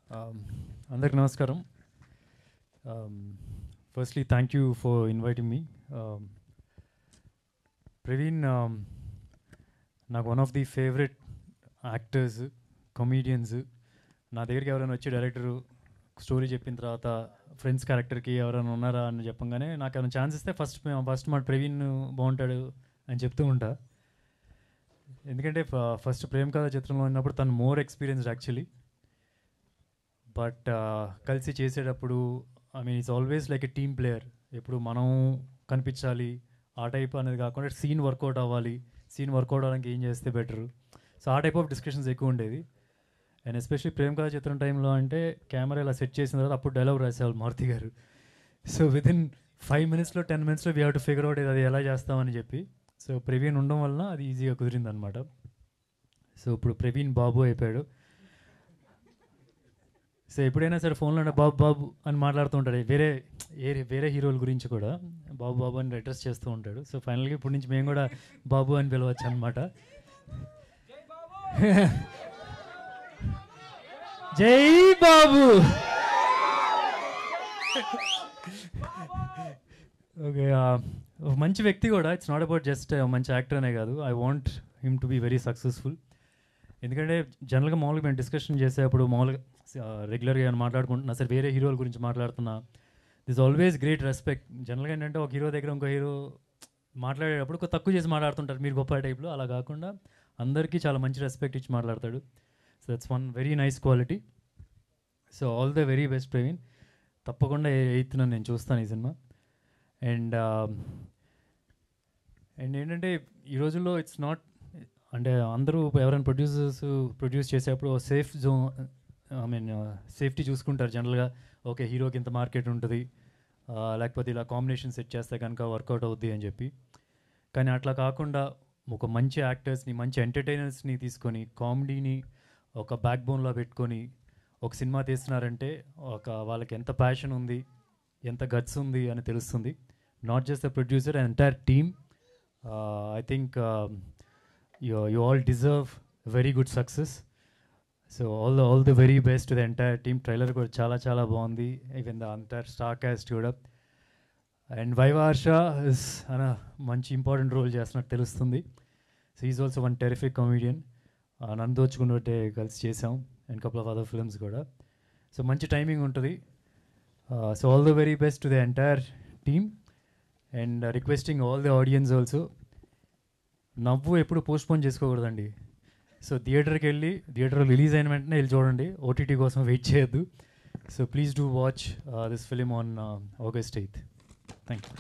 అందరికి నమస్కారం. Firstly thank you for inviting me. Praveen నాకు one of the favourite actors, comedians. నా దగ్గరికి ఎవరైనా వచ్చి డైరెక్టరు స్టోరీ చెప్పిన తర్వాత ఫ్రెండ్స్ క్యారెక్టర్కి ఎవరైనా ఉన్నారా అని చెప్పంగానే నాకు ఏమైనా ఛాన్స్ ఇస్తే ఫస్ట్ మా ప్రవీణ్ బాగుంటాడు అని చెప్తూ ఉంటా. ఎందుకంటే ఫస్ట్ ప్రేమ్ కథ చిత్రంలో ఉన్నప్పుడు తను మోర్ ఎక్స్పీరియన్స్డ్ యాక్చువల్లీ. బట్ కలిసి చేసేటప్పుడు it's always like a team player. ఎప్పుడు మనం కనిపించాలి ఆ టైప్ అనేది కాకుండా సీన్ వర్కౌట్ అవ్వాలి, సీన్ వర్కౌట్ అవ్వడానికి ఏం చేస్తే బెటరు. సో ఆ టైప్ ఆఫ్ డిస్కషన్స్ ఎక్కువ ఉండేది. అండ్ ఎస్పెషల్లీ ప్రేమ్ కథ చిత్రం టైంలో అంటే కెమెరా ఇలా సెట్ చేసిన తర్వాత అప్పుడు డైలాగ్ రాసేవాళ్ళు మారుతి గారు. సో వితిన్ 5 minutesలో 10 minutesలో we have to figure out అది ఎలా చేస్తామని చెప్పి. సో ప్రవీణ్ ఉండడం వల్ల అది ఈజీగా కుదిరింది అనమాట. సో ఇప్పుడు ప్రవీణ్ బాబు అయిపోయాడు. సో ఎప్పుడైనా సరే ఫోన్లో బాబు బాబు అని మాట్లాడుతూ ఉంటాడు. వేరే హీరోల గురించి కూడా బాబు బాబు అని అడ్రస్ చేస్తూ ఉంటాడు. సో ఫైనల్గా ఇప్పటి నుంచి మేము కూడా బాబు అని పిలవచ్చు అనమాట. జై బాబు. ఓకే, మంచి వ్యక్తి కూడా. ఇట్స్ నాట్ అబౌట్ జస్ట్ మంచి యాక్టర్ అనే కాదు. I want him to be very successful. ఎందుకంటే జనరల్గా మామూలుగా మేము డిస్కషన్ చేసేటప్పుడు మామూలుగా రెగ్యులర్గా మాట్లాడుకుంటున్నా సరే వేరే హీరోల గురించి మాట్లాడుతున్నా, దిస్ ఆల్వేస్ గ్రేట్ రెస్పెక్ట్. జనరల్గా ఏంటంటే ఒక హీరో దగ్గర ఇంకో హీరో మాట్లాడేటప్పుడు తక్కువ చేసి మాట్లాడుతుంటారు మీరు గొప్ప టైప్లో. అలా కాకుండా అందరికీ చాలా మంచి రెస్పెక్ట్ ఇచ్చి మాట్లాడతాడు. So that's one very nice quality. So all the very best Praveen. తప్పకుండా 8th నేను చూస్తాను ఈ సినిమా. అండ్ ఏంటంటే ఈ రోజుల్లో ఇట్స్ నాట్ అంటే అందరూ ఎవరైనా ప్రొడ్యూస్ చేసేటప్పుడు సేఫ్ జోన్ సేఫ్టీ చూసుకుంటారు జనరల్గా. ఓకే, హీరోకి ఇంత మార్కెట్ ఉంటుంది, లేకపోతే ఇలా కాంబినేషన్ సెట్ చేస్తే కనుక వర్కౌట్ అవుద్ది అని చెప్పి. కానీ అట్లా కాకుండా ఒక మంచి యాక్టర్స్ని, మంచి ఎంటర్టైనర్స్ని తీసుకొని కామెడీని ఒక బ్యాక్ బోన్లో పెట్టుకొని ఒక సినిమా తీస్తున్నారంటే వాళ్ళకి ఎంత ప్యాషన్ ఉంది, ఎంత గట్స్ ఉంది అని తెలుస్తుంది. Not just the producer, and entire team. I think you all deserve very good success. So all the very best to the entire team. Trailer kuda చాలా బాగుంది. Even the entire star cast kuda. And Vaiva Harsha is ana manchi important role చేస్తున్నట్టు తెలుస్తుంది. So he's also one terrific comedian. నందోచుకున్నట్టే కలిసి చేసాం and couple of other films కూడా. So మంచి timing ఉంటుంది. So all the very best to the entire team and requesting all the audience also, నవ్వు ఎప్పుడు postpone చేసుకోకూడదండి. So థియేటర్లో రిలీజ్ అయిన వెంటనే వెళ్ళి చూడండి, ఓటీటీ కోసం వెయిట్ చేయొద్దు. So please do watch this film on August 8th. Thank you.